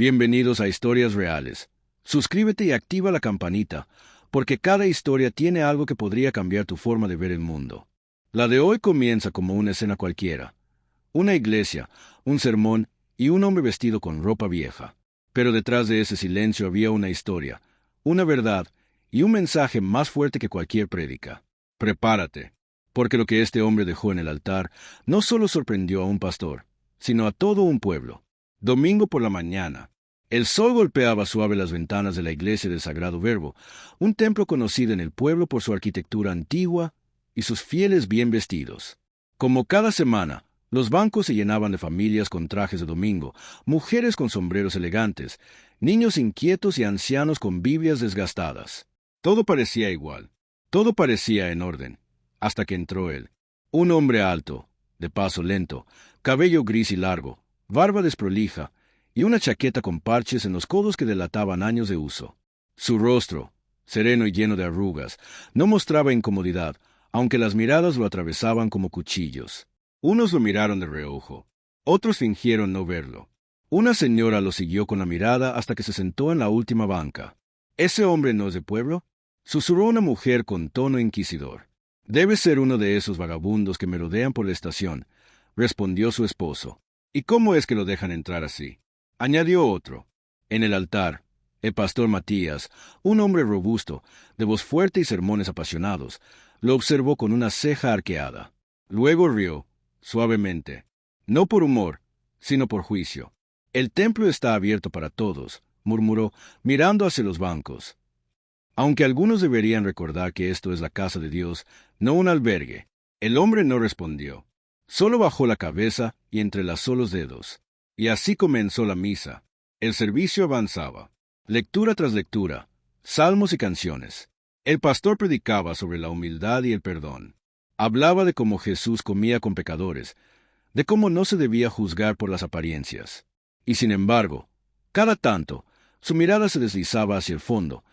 Bienvenidos a Historias Reales. Suscríbete y activa la campanita, porque cada historia tiene algo que podría cambiar tu forma de ver el mundo. La de hoy comienza como una escena cualquiera. Una iglesia, un sermón y un hombre vestido con ropa vieja. Pero detrás de ese silencio había una historia, una verdad y un mensaje más fuerte que cualquier prédica. Prepárate, porque lo que este hombre dejó en el altar no solo sorprendió a un pastor, sino a todo un pueblo. Domingo por la mañana. El sol golpeaba suave las ventanas de la iglesia del Sagrado Verbo, un templo conocido en el pueblo por su arquitectura antigua y sus fieles bien vestidos. Como cada semana, los bancos se llenaban de familias con trajes de domingo, mujeres con sombreros elegantes, niños inquietos y ancianos con Biblias desgastadas. Todo parecía igual, todo parecía en orden, hasta que entró él. Un hombre alto, de paso lento, cabello gris y largo, barba desprolija y una chaqueta con parches en los codos que delataban años de uso. Su rostro, sereno y lleno de arrugas, no mostraba incomodidad, aunque las miradas lo atravesaban como cuchillos. Unos lo miraron de reojo, otros fingieron no verlo. Una señora lo siguió con la mirada hasta que se sentó en la última banca. ¿Ese hombre no es de pueblo?, susurró una mujer con tono inquisidor. Debe ser uno de esos vagabundos que merodean por la estación, respondió su esposo. ¿Y cómo es que lo dejan entrar así?, añadió otro. En el altar, el pastor Matías, un hombre robusto, de voz fuerte y sermones apasionados, lo observó con una ceja arqueada. Luego rió, suavemente, no por humor, sino por juicio. El templo está abierto para todos, murmuró, mirando hacia los bancos. Aunque algunos deberían recordar que esto es la casa de Dios, no un albergue. El hombre no respondió. Solo bajó la cabeza y entrelazó los dedos. Y así comenzó la misa. El servicio avanzaba. Lectura tras lectura, salmos y canciones. El pastor predicaba sobre la humildad y el perdón. Hablaba de cómo Jesús comía con pecadores, de cómo no se debía juzgar por las apariencias. Y sin embargo, cada tanto, su mirada se deslizaba hacia el fondo,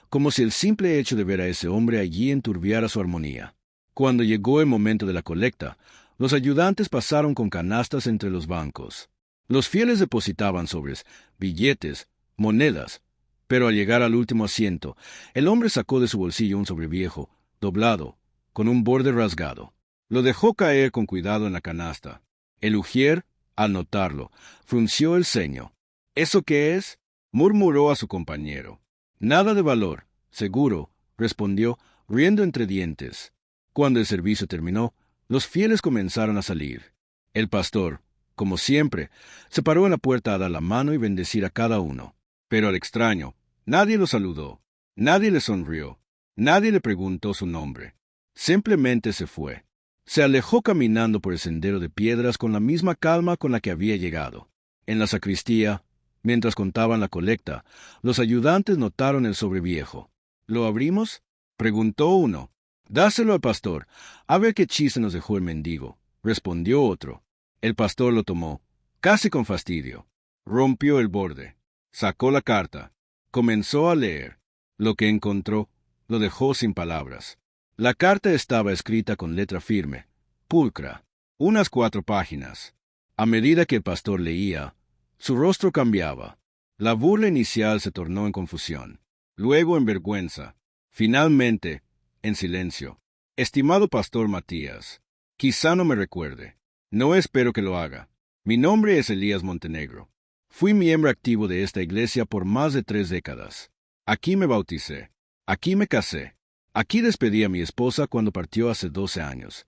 como si el simple hecho de ver a ese hombre allí enturbiara su armonía. Cuando llegó el momento de la colecta, los ayudantes pasaron con canastas entre los bancos. Los fieles depositaban sobres, billetes, monedas, pero al llegar al último asiento, el hombre sacó de su bolsillo un sobre viejo, doblado, con un borde rasgado. Lo dejó caer con cuidado en la canasta. El ujier, al notarlo, frunció el ceño. ¿Eso qué es?, murmuró a su compañero. Nada de valor, seguro, respondió, riendo entre dientes. Cuando el servicio terminó, los fieles comenzaron a salir. El pastor, como siempre, se paró en la puerta a dar la mano y bendecir a cada uno. Pero al extraño, nadie lo saludó, nadie le sonrió, nadie le preguntó su nombre. Simplemente se fue. Se alejó caminando por el sendero de piedras con la misma calma con la que había llegado. En la sacristía, mientras contaban la colecta, los ayudantes notaron el sobre viejo. ¿Lo abrimos?, preguntó uno. Dáselo al pastor, a ver qué chiste nos dejó el mendigo, respondió otro. El pastor lo tomó, casi con fastidio. Rompió el borde, sacó la carta, comenzó a leer. Lo que encontró lo dejó sin palabras. La carta estaba escrita con letra firme, pulcra, unas 4 páginas. A medida que el pastor leía, su rostro cambiaba. La burla inicial se tornó en confusión, luego en vergüenza, finalmente en silencio. Estimado pastor Matías, quizá no me recuerde. No espero que lo haga. Mi nombre es Elías Montenegro. Fui miembro activo de esta iglesia por más de 3 décadas. Aquí me bauticé. Aquí me casé. Aquí despedí a mi esposa cuando partió hace 12 años.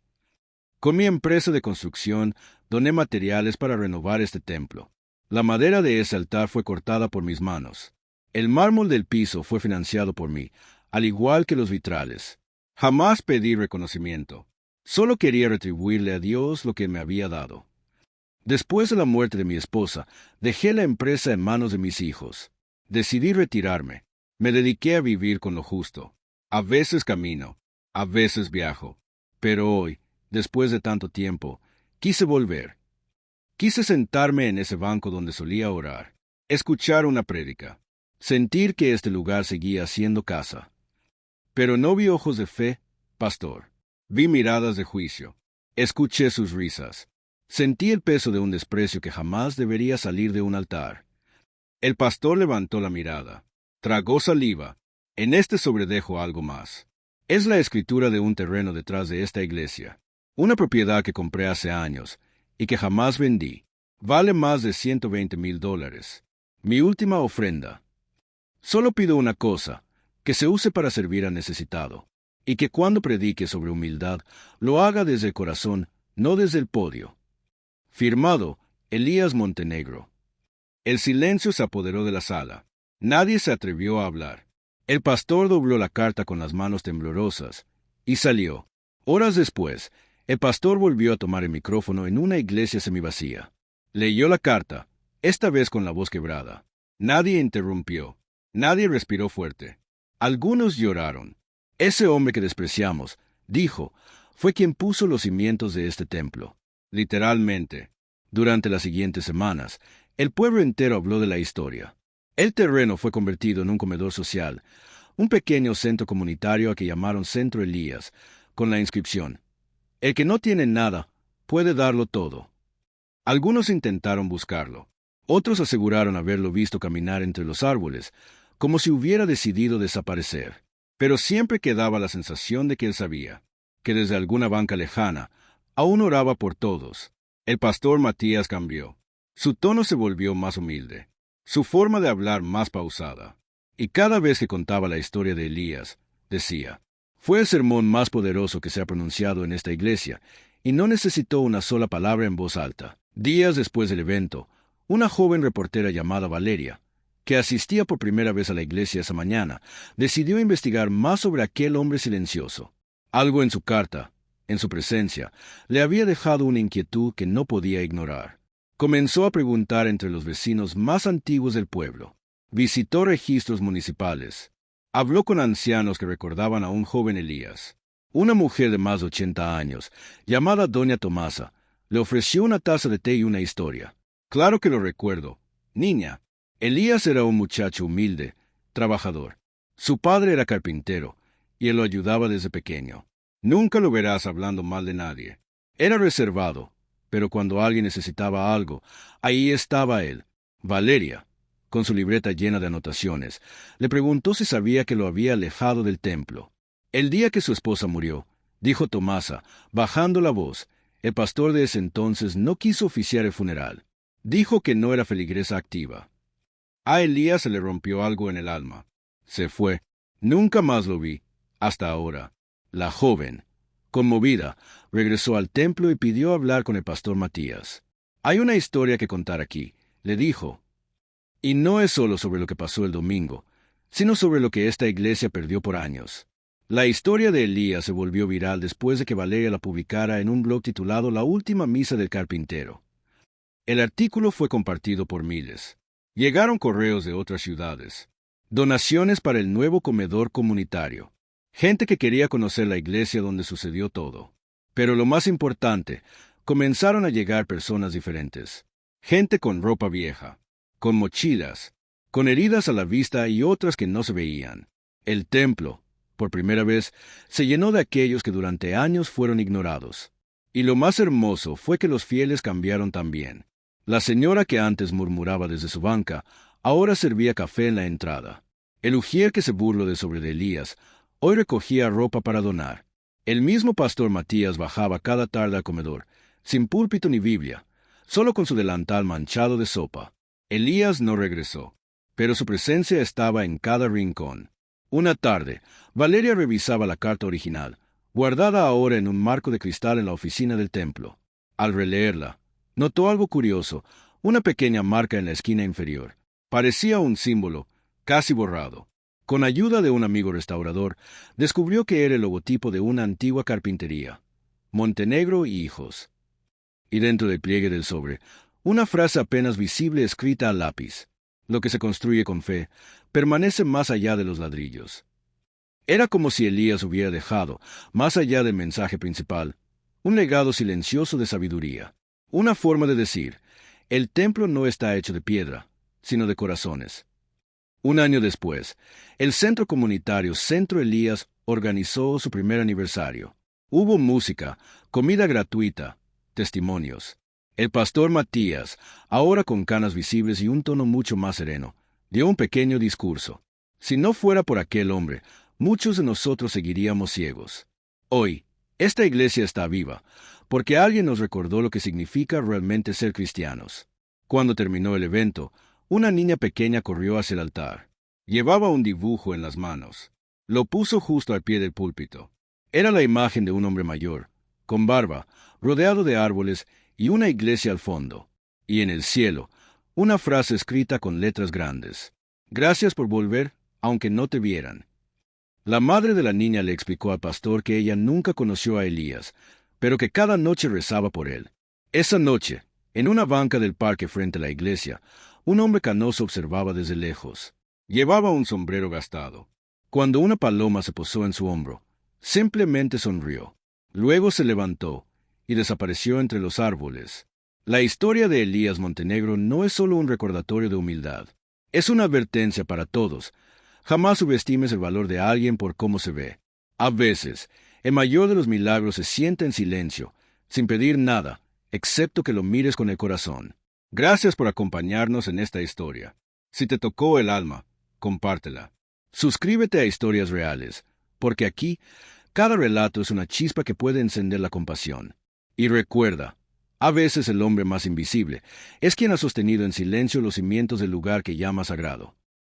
Con mi empresa de construcción, doné materiales para renovar este templo. La madera de ese altar fue cortada por mis manos. El mármol del piso fue financiado por mí, al igual que los vitrales. Jamás pedí reconocimiento. Solo quería retribuirle a Dios lo que me había dado. Después de la muerte de mi esposa, dejé la empresa en manos de mis hijos. Decidí retirarme. Me dediqué a vivir con lo justo. A veces camino, a veces viajo. Pero hoy, después de tanto tiempo, quise volver. Quise sentarme en ese banco donde solía orar, escuchar una prédica, sentir que este lugar seguía siendo casa. Pero no vi ojos de fe, pastor. Vi miradas de juicio. Escuché sus risas. Sentí el peso de un desprecio que jamás debería salir de un altar. El pastor levantó la mirada, tragó saliva. En este sobredejo algo más. Es la escritura de un terreno detrás de esta iglesia. Una propiedad que compré hace años y que jamás vendí. Vale más de $120,000. Mi última ofrenda. Solo pido una cosa, que se use para servir al necesitado, y que cuando predique sobre humildad, lo haga desde el corazón, no desde el podio. Firmado, Elías Montenegro. El silencio se apoderó de la sala. Nadie se atrevió a hablar. El pastor dobló la carta con las manos temblorosas y salió. Horas después, el pastor volvió a tomar el micrófono en una iglesia semivacía. Leyó la carta, esta vez con la voz quebrada. Nadie interrumpió. Nadie respiró fuerte. Algunos lloraron. Ese hombre que despreciamos, dijo, fue quien puso los cimientos de este templo. Literalmente. Durante las siguientes semanas, el pueblo entero habló de la historia. El terreno fue convertido en un comedor social, un pequeño centro comunitario a que llamaron Centro Elías, con la inscripción: el que no tiene nada, puede darlo todo. Algunos intentaron buscarlo. Otros aseguraron haberlo visto caminar entre los árboles, como si hubiera decidido desaparecer. Pero siempre quedaba la sensación de que él sabía, que desde alguna banca lejana, aún oraba por todos. El pastor Matías cambió. Su tono se volvió más humilde, su forma de hablar más pausada. Y cada vez que contaba la historia de Elías, decía, fue el sermón más poderoso que se ha pronunciado en esta iglesia, y no necesitó una sola palabra en voz alta. Días después del evento, una joven reportera llamada Valeria, que asistía por primera vez a la iglesia esa mañana, decidió investigar más sobre aquel hombre silencioso. Algo en su carta, en su presencia, le había dejado una inquietud que no podía ignorar. Comenzó a preguntar entre los vecinos más antiguos del pueblo. Visitó registros municipales. Habló con ancianos que recordaban a un joven Elías. Una mujer de más de 80 años, llamada Doña Tomasa, le ofreció una taza de té y una historia. Claro que lo recuerdo. Niña, Elías era un muchacho humilde, trabajador. Su padre era carpintero, y él lo ayudaba desde pequeño. Nunca lo verás hablando mal de nadie. Era reservado, pero cuando alguien necesitaba algo, ahí estaba él. Valeria, con su libreta llena de anotaciones, le preguntó si sabía que lo había alejado del templo. El día que su esposa murió, dijo Tomasa, bajando la voz, el pastor de ese entonces no quiso oficiar el funeral. Dijo que no era feligresa activa. A Elías se le rompió algo en el alma. Se fue. Nunca más lo vi, hasta ahora. La joven, conmovida, regresó al templo y pidió hablar con el pastor Matías. Hay una historia que contar aquí, le dijo. Y no es solo sobre lo que pasó el domingo, sino sobre lo que esta iglesia perdió por años. La historia de Elías se volvió viral después de que Valeria la publicara en un blog titulado La última misa del carpintero. El artículo fue compartido por miles. Llegaron correos de otras ciudades. Donaciones para el nuevo comedor comunitario. Gente que quería conocer la iglesia donde sucedió todo. Pero lo más importante, comenzaron a llegar personas diferentes. Gente con ropa vieja, con mochilas, con heridas a la vista y otras que no se veían. El templo, por primera vez, se llenó de aquellos que durante años fueron ignorados. Y lo más hermoso fue que los fieles cambiaron también. La señora que antes murmuraba desde su banca, ahora servía café en la entrada. El ujier que se burló de sobre Elías, hoy recogía ropa para donar. El mismo pastor Matías bajaba cada tarde al comedor, sin púlpito ni Biblia, solo con su delantal manchado de sopa. Elías no regresó, pero su presencia estaba en cada rincón. Una tarde, Valeria revisaba la carta original, guardada ahora en un marco de cristal en la oficina del templo. Al releerla, notó algo curioso, una pequeña marca en la esquina inferior. Parecía un símbolo, casi borrado. Con ayuda de un amigo restaurador, descubrió que era el logotipo de una antigua carpintería. Montenegro y Hijos. Y dentro del pliegue del sobre, una frase apenas visible escrita a lápiz. Lo que se construye con fe, permanece más allá de los ladrillos. Era como si Elías hubiera dejado, más allá del mensaje principal, un legado silencioso de sabiduría. Una forma de decir, el templo no está hecho de piedra, sino de corazones. Un año después, el centro comunitario Centro Elías organizó su primer aniversario. Hubo música, comida gratuita, testimonios. El pastor Matías, ahora con canas visibles y un tono mucho más sereno, dio un pequeño discurso. Si no fuera por aquel hombre, muchos de nosotros seguiríamos ciegos. Hoy, esta iglesia está viva, porque alguien nos recordó lo que significa realmente ser cristianos. Cuando terminó el evento, una niña pequeña corrió hacia el altar. Llevaba un dibujo en las manos. Lo puso justo al pie del púlpito. Era la imagen de un hombre mayor, con barba, rodeado de árboles y una iglesia al fondo. Y en el cielo, una frase escrita con letras grandes. Gracias por volver, aunque no te vieran. La madre de la niña le explicó al pastor que ella nunca conoció a Elías, pero que cada noche rezaba por él. Esa noche, en una banca del parque frente a la iglesia, un hombre canoso observaba desde lejos. Llevaba un sombrero gastado. Cuando una paloma se posó en su hombro, simplemente sonrió. Luego se levantó y desapareció entre los árboles. La historia de Elías Montenegro no es solo un recordatorio de humildad. Es una advertencia para todos. Jamás subestimes el valor de alguien por cómo se ve. A veces, el mayor de los milagros se sienta en silencio, sin pedir nada, excepto que lo mires con el corazón. Gracias por acompañarnos en esta historia. Si te tocó el alma, compártela. Suscríbete a Historias Reales, porque aquí, cada relato es una chispa que puede encender la compasión. Y recuerda, a veces el hombre más invisible es quien ha sostenido en silencio los cimientos del lugar que llama sagrado.